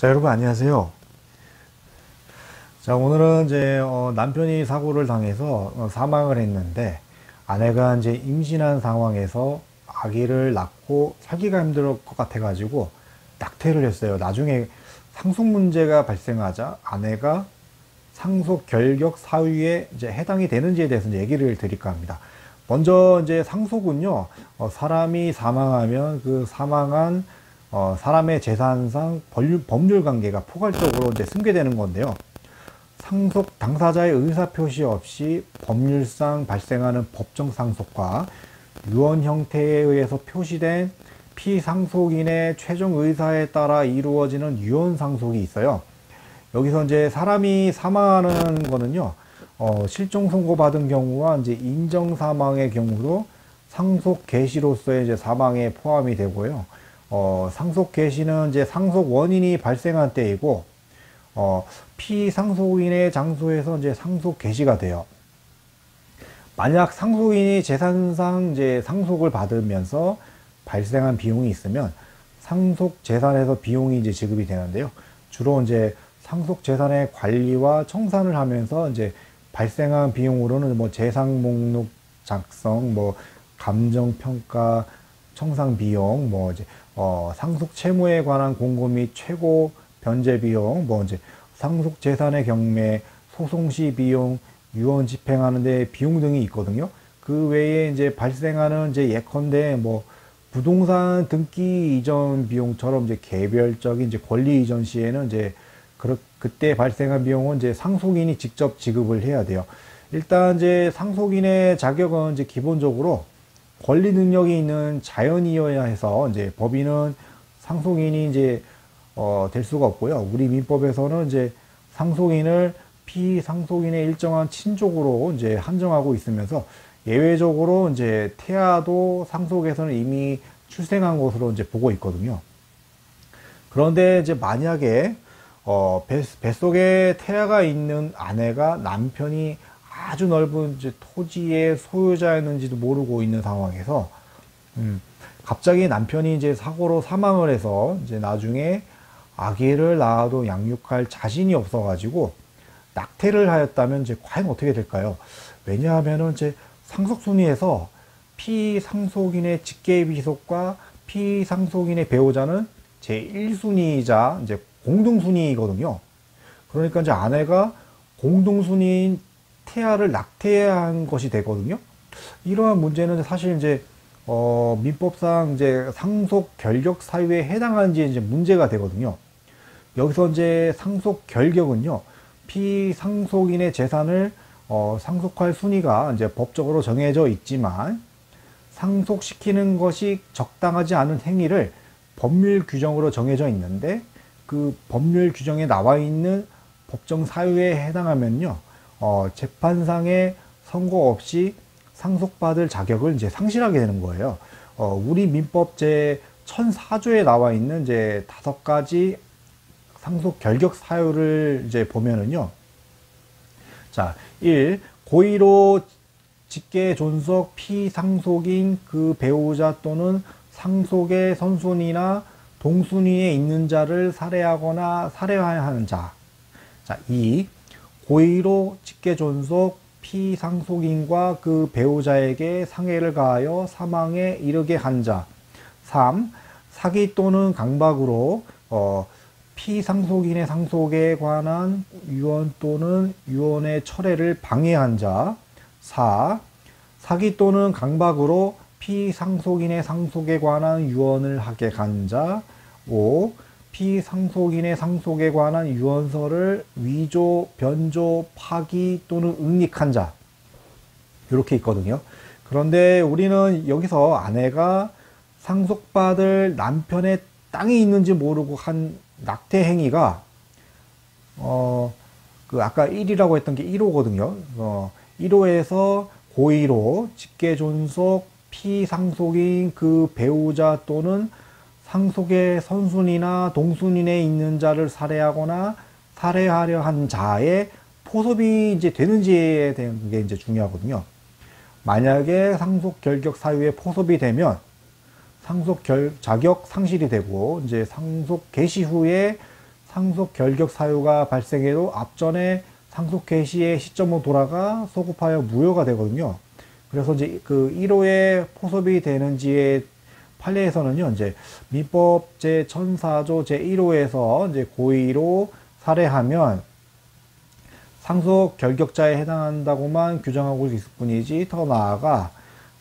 자, 여러분 안녕하세요. 자, 오늘은 이제 남편이 사고를 당해서 사망을 했는데, 아내가 이제 임신한 상황에서 아기를 낳고 살기가 힘들 것 같아가지고 낙태를 했어요. 나중에 상속 문제가 발생하자 아내가 상속 결격 사유에 이제 해당이 되는지에 대해서 이제 얘기를 드릴까 합니다. 먼저 이제 상속은요, 사람이 사망하면 그 사망한 사람의 재산상 법률 관계가 포괄적으로 이제 승계되는 건데요. 상속 당사자의 의사 표시 없이 법률상 발생하는 법정 상속과 유언 형태에 의해서 표시된 피상속인의 최종 의사에 따라 이루어지는 유언 상속이 있어요. 여기서 이제 사람이 사망하는 거는요, 실종 선고받은 경우와 이제 인정 사망의 경우도 상속 개시로서의 이제 사망에 포함이 되고요. 상속 개시는 이제 상속 원인이 발생한 때이고, 피상속인의 장소에서 이제 상속 개시가 돼요. 만약 상속인이 재산상 이제 상속을 받으면서 발생한 비용이 있으면 상속 재산에서 비용이 이제 지급이 되는데요. 주로 이제 상속 재산의 관리와 청산을 하면서 이제 발생한 비용으로는 뭐 재산 목록 작성, 뭐 감정 평가, 청산 비용, 뭐 이제 상속 채무에 관한 공고 및 최고 변제 비용, 뭐 이제 상속 재산의 경매, 소송 시 비용, 유언 집행하는 데 비용 등이 있거든요. 그 외에 이제 발생하는 이제 예컨대 뭐 부동산 등기 이전 비용처럼 이제 개별적인 이제 권리 이전 시에는 이제 그때 발생한 비용은 이제 상속인이 직접 지급을 해야 돼요. 일단 이제 상속인의 자격은 이제 기본적으로 권리 능력이 있는 자연이어야 해서 이제 법인은 상속인이 이제 될 수가 없고요. 우리 민법에서는 이제 상속인을 피상속인의 일정한 친족으로 이제 한정하고 있으면서 예외적으로 이제 태아도 상속에서는 이미 출생한 것으로 이제 보고 있거든요. 그런데 이제 만약에 뱃속에 태아가 있는 아내가 남편이 아주 넓은 이제 토지의 소유자였는지도 모르고 있는 상황에서 갑자기 남편이 이제 사고로 사망을 해서 이제 나중에 아기를 낳아도 양육할 자신이 없어가지고 낙태를 하였다면 이제 과연 어떻게 될까요? 왜냐하면은 이제 상속순위에서 피상속인의 직계비속과 피상속인의 배우자는 제1순위이자 이제 공동순위이거든요. 그러니까 이제 아내가 공동순위인 태아를 낙태한 것이 되거든요. 이러한 문제는 사실 이제 민법상 이제 상속 결격 사유에 해당하는지 이제 문제가 되거든요. 여기서 이제 상속 결격은요, 피상속인의 재산을 상속할 순위가 이제 법적으로 정해져 있지만 상속시키는 것이 적당하지 않은 행위를 법률 규정으로 정해져 있는데 그 법률 규정에 나와 있는 법정 사유에 해당하면요, 재판상의 선고 없이 상속받을 자격을 이제 상실하게 되는 거예요. 우리 민법 제 1004조에 나와 있는 이제 5가지 상속 결격 사유를 이제 보면은요. 자, 1. 고의로 직계 존속 피상속인 그 배우자 또는 상속의 선순위나 동순위에 있는 자를 살해하거나 살해하는 자. 자, 2. 고의로 직계 존속 피상속인과 그 배우자에게 상해를 가하여 사망에 이르게 한 자. 3. 사기 또는 강박으로 피상속인의 상속에 관한 유언 또는 유언의 철회를 방해한 자. 4. 사기 또는 강박으로 피상속인의 상속에 관한 유언을 하게 간 자. 5. 피상속인의 상속에 관한 유언서를 위조, 변조, 파기 또는 응릭한 자. 이렇게 있거든요. 그런데 우리는 여기서 아내가 상속받을 남편의 땅이 있는지 모르고 한 낙태 행위가 그 아까 1이라고 했던 게 1호거든요. 1호에서 고의로 직계존속 피상속인 그 배우자 또는 상속의 선순위나 동순위에 있는 자를 살해하거나 살해하려 한 자의 포섭이 이제 되는지에 대한 게 이제 중요하거든요. 만약에 상속 결격 사유에 포섭이 되면 상속 자격 상실이 되고 이제 상속 개시 후에 상속 결격 사유가 발생해도 앞전에 상속 개시의 시점으로 돌아가 소급하여 무효가 되거든요. 그래서 이제 그 1호에 포섭이 되는지의 판례에서는요, 이제 민법 제 1004조 제 1호에서 이제 고의로 살해하면 상속 결격자에 해당한다고만 규정하고 있을 뿐이지, 더 나아가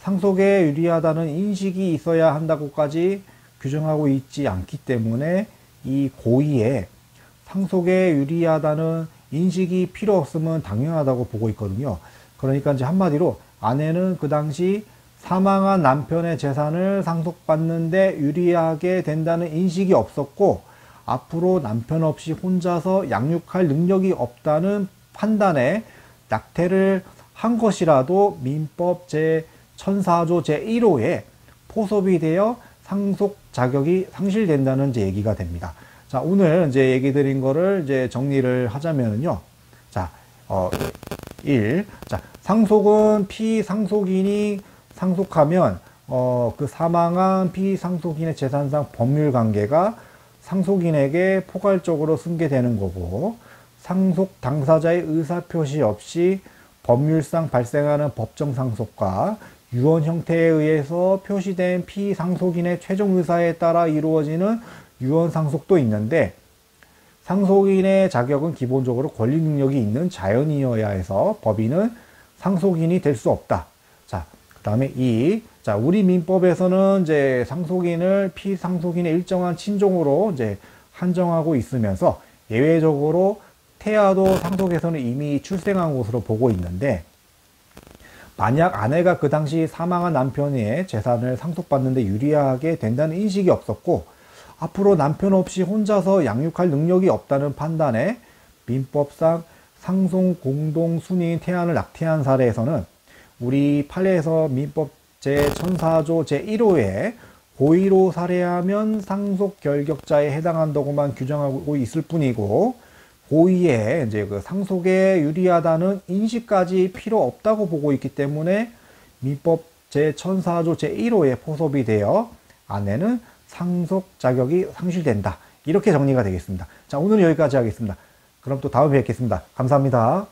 상속에 유리하다는 인식이 있어야 한다고까지 규정하고 있지 않기 때문에 이 고의에 상속에 유리하다는 인식이 필요 없으면 당연하다고 보고 있거든요. 그러니까 이제 한마디로 아내는 그 당시 사망한 남편의 재산을 상속받는데 유리하게 된다는 인식이 없었고, 앞으로 남편 없이 혼자서 양육할 능력이 없다는 판단에 낙태를 한 것이라도 민법 제 1004조 제 1호에 포섭이 되어 상속 자격이 상실된다는 이제 얘기가 됩니다. 자, 오늘 이제 얘기 드린 거를 이제 정리를 하자면은요. 자, 1. 자, 상속은 피상속인이 상속하면, 그 사망한 피상속인의 재산상 법률 관계가 상속인에게 포괄적으로 승계되는 거고, 상속 당사자의 의사표시 없이 법률상 발생하는 법정 상속과 유언 형태에 의해서 표시된 피상속인의 최종 의사에 따라 이루어지는 유언 상속도 있는데, 상속인의 자격은 기본적으로 권리 능력이 있는 자연이어야 해서 법인은 상속인이 될 수 없다. 자, 그 다음에 2. 자, 우리 민법에서는 이제 상속인을 피상속인의 일정한 친종으로 이제 한정하고 있으면서 예외적으로 태아도 상속에서는 이미 출생한 것으로 보고 있는데, 만약 아내가 그 당시 사망한 남편의 재산을 상속받는데 유리하게 된다는 인식이 없었고, 앞으로 남편 없이 혼자서 양육할 능력이 없다는 판단에 민법상 상속 공동 순이인 태아를 낙태한 사례에서는 우리 판례에서 민법 제 1004조 제 1호에 고의로 살해하면 상속 결격자에 해당한다고만 규정하고 있을 뿐이고, 고의에 이제 그 상속에 유리하다는 인식까지 필요 없다고 보고 있기 때문에 민법 제 1004조 제 1호에 포섭이 되어 아내는 상속 자격이 상실된다. 이렇게 정리가 되겠습니다. 자, 오늘은 여기까지 하겠습니다. 그럼 또 다음에 뵙겠습니다. 감사합니다.